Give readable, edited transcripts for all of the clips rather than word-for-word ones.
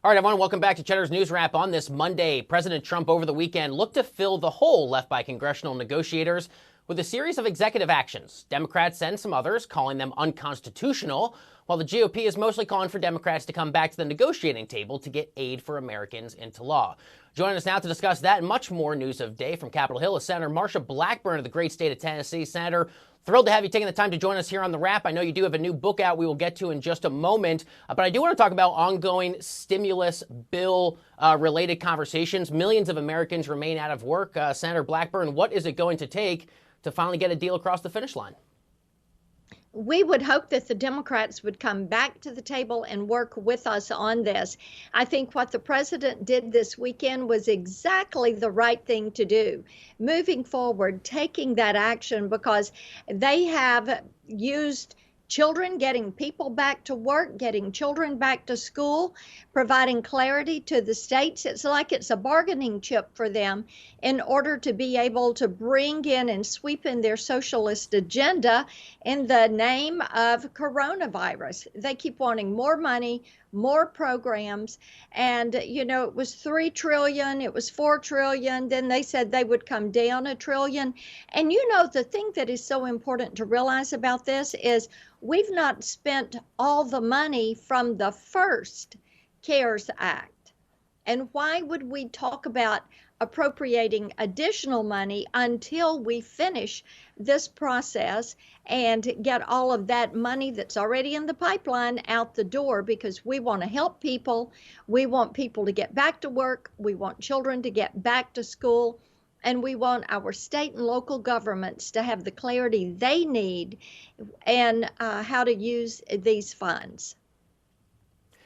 All right, everyone, welcome back to Cheddar's News Wrap. On this Monday, President Trump over the weekend looked to fill the hole left by congressional negotiators with a series of executive actions. Democrats and some others calling them unconstitutional, while the GOP is mostly calling for Democrats to come back to the negotiating table to get aid for Americans into law. Joining us now to discuss that and much more news of day from Capitol Hill is Senator Marsha Blackburn of the great state of Tennessee. Senator, thrilled to have you taking the time to join us here on The Wrap. I know you do have a new book out we will get to in just a moment, but I do want to talk about ongoing stimulus bill related conversations. Millions of Americans remain out of work. Senator Blackburn, what is it going to take to finally get a deal across the finish line? We would hope that the Democrats would come back to the table and work with us on this. I think what the president did this weekend was exactly the right thing to do. Moving forward, taking that action, because they have used children, getting people back to work, getting children back to school, providing clarity to the states. It's like it's a bargaining chip for them in order to be able to bring in and sweep in their socialist agenda in the name of coronavirus. They keep wanting more money, more programs. And, it was $3 trillion, it was $4 trillion. Then they said they would come down $1 trillion. And the thing that is so important to realize about this is we've not spent all the money from the first CARES Act. And why would we talk about appropriating additional money until we finish this process and get all of that money that's already in the pipeline out the door? Because we want to help people. We want people to get back to work. We want children to get back to school. And we want our state and local governments to have the clarity they need and how to use these funds.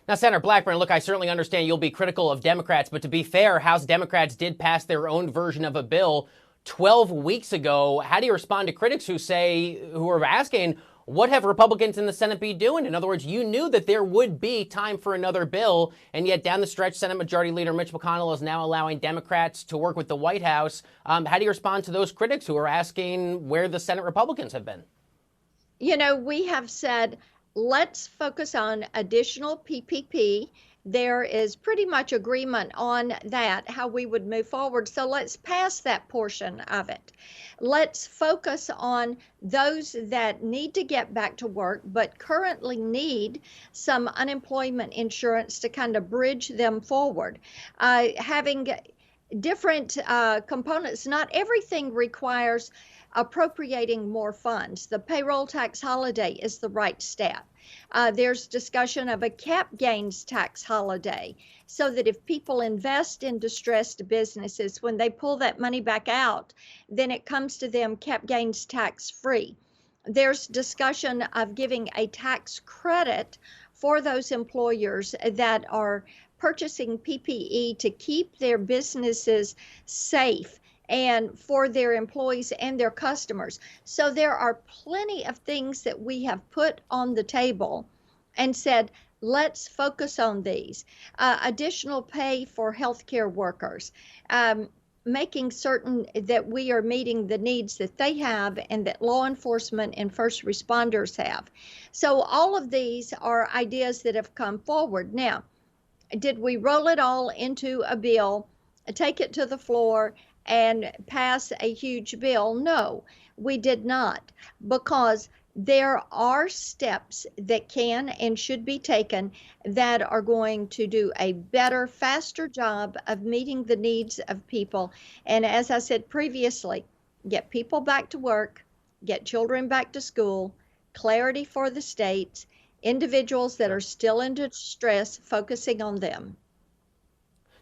Now, Senator Blackburn, look, I certainly understand you'll be critical of Democrats, but to be fair, House Democrats did pass their own version of a bill 12 weeks ago. How do you respond to critics who are asking, what have Republicans in the Senate be doing? In other words, you knew that there would be time for another bill, and yet down the stretch, Senate Majority Leader Mitch McConnell is now allowing Democrats to work with the White House. How do you respond to those critics who are asking where the Senate Republicans have been? We have said, let's focus on additional PPP. There is pretty much agreement on that, how we would move forward. So let's pass that portion of it. Let's focus on those that need to get back to work, but currently need some unemployment insurance to kind of bridge them forward. Having different components, not everything requires appropriating more funds. The payroll tax holiday is the right step. There's discussion of a cap gains tax holiday so that if people invest in distressed businesses, when they pull that money back out, then it comes to them cap gains tax free. There's discussion of giving a tax credit for those employers that are purchasing PPE to keep their businesses safe and for their employees and their customers. So there are plenty of things that we have put on the table and said, let's focus on these. Additional pay for healthcare workers, making certain that we are meeting the needs that they have and that law enforcement and first responders have. So all of these are ideas that have come forward. Now, did we roll it all into a bill, take it to the floor, and pass a huge bill? No, we did not, because there are steps that can and should be taken that are going to do a better, faster job of meeting the needs of people. And as I said previously, get people back to work, get children back to school, clarity for the states, individuals that are still in distress, focusing on them.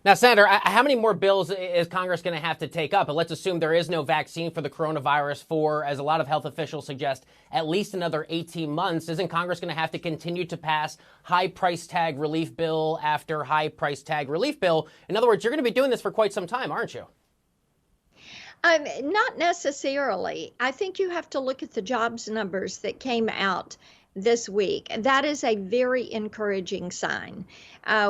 Now, Senator, how many more bills is Congress going to have to take up? And let's assume there is no vaccine for the coronavirus for, as a lot of health officials suggest, at least another 18 months. Isn't Congress going to have to continue to pass high price tag relief bill after high price tag relief bill? In other words, you're going to be doing this for quite some time, aren't you? Not necessarily. I think you have to look at the jobs numbers that came out this week. That is a very encouraging sign.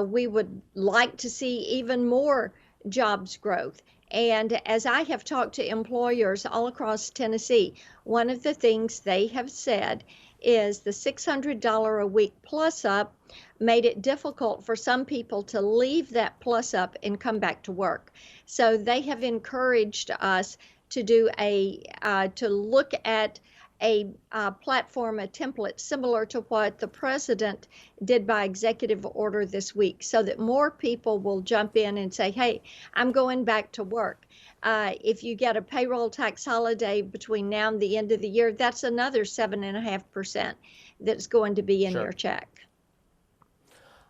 We would like to see even more jobs growth. And as I have talked to employers all across Tennessee, one of the things they have said is the $600 a week plus up made it difficult for some people to leave that plus up and come back to work. So they have encouraged us to do to look at a platform, a template similar to what the president did by executive order this week, so that more people will jump in and say, hey, I'm going back to work. If you get a payroll tax holiday between now and the end of the year, that's another 7.5% that's going to be in your check.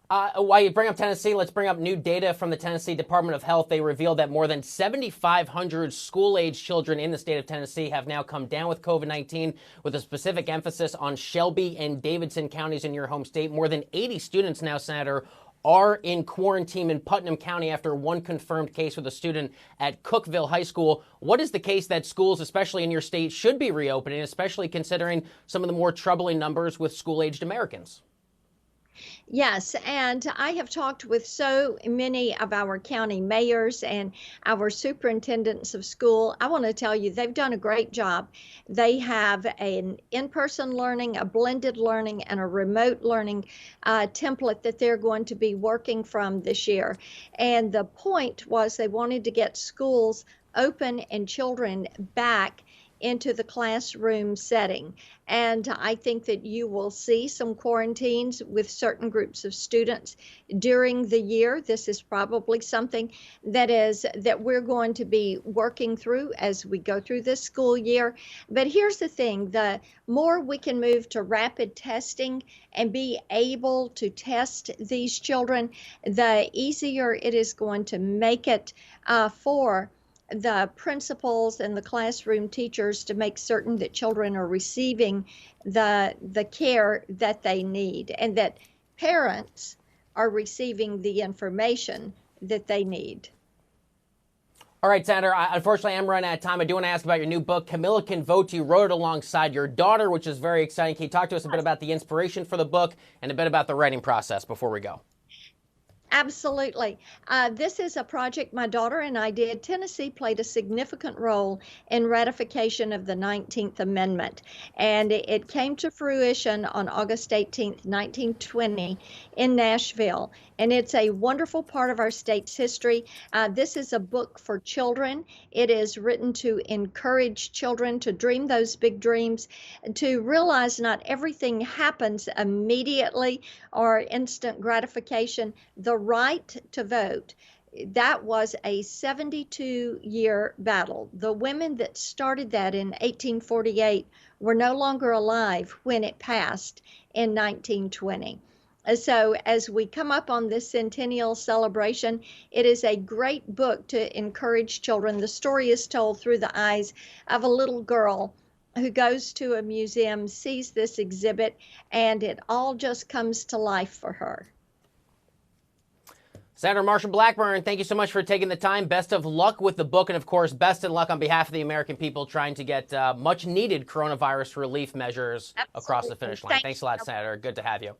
While you bring up Tennessee, let's bring up new data from the Tennessee Department of Health. They revealed that more than 7,500 school-age children in the state of Tennessee have now come down with COVID-19, with a specific emphasis on Shelby and Davidson counties in your home state. More than 80 students now, Senator, are in quarantine in Putnam County after one confirmed case with a student at Cookeville High School. What is the case that schools, especially in your state, should be reopening, especially considering some of the more troubling numbers with school-aged Americans? Yes, and I have talked with so many of our county mayors and our superintendents of school. I want to tell you, they've done a great job. They have an in-person learning, a blended learning, and a remote learning template that they're going to be working from this year. And the point was they wanted to get schools open and children back into the classroom setting. And I think that you will see some quarantines with certain groups of students during the year. This is probably something that we're going to be working through as we go through this school year. But here's the thing, the more we can move to rapid testing and be able to test these children, the easier it is going to make it for the principals and the classroom teachers to make certain that children are receiving the care that they need, and that parents are receiving the information that they need. All right, Senator, unfortunately, I'm running out of time. I do want to ask about your new book, Camilla Can Vote. You wrote it alongside your daughter, which is very exciting. Can you talk to us a bit about the inspiration for the book and a bit about the writing process before we go? Absolutely. This is a project my daughter and I did. Tennessee played a significant role in ratification of the 19th Amendment, and it came to fruition on August 18th, 1920 in Nashville. And it's a wonderful part of our state's history. This is a book for children. It is written to encourage children to dream those big dreams, to realize not everything happens immediately or instant gratification. The right to vote, that was a 72-year battle. The women that started that in 1848 were no longer alive when it passed in 1920. So as we come up on this centennial celebration, it is a great book to encourage children. The story is told through the eyes of a little girl who goes to a museum, sees this exhibit, and it all just comes to life for her. Senator Marsha Blackburn, thank you so much for taking the time. Best of luck with the book, and of course, best of luck on behalf of the American people trying to get much-needed coronavirus relief measures across the finish line. Thanks a lot, Senator. Good to have you.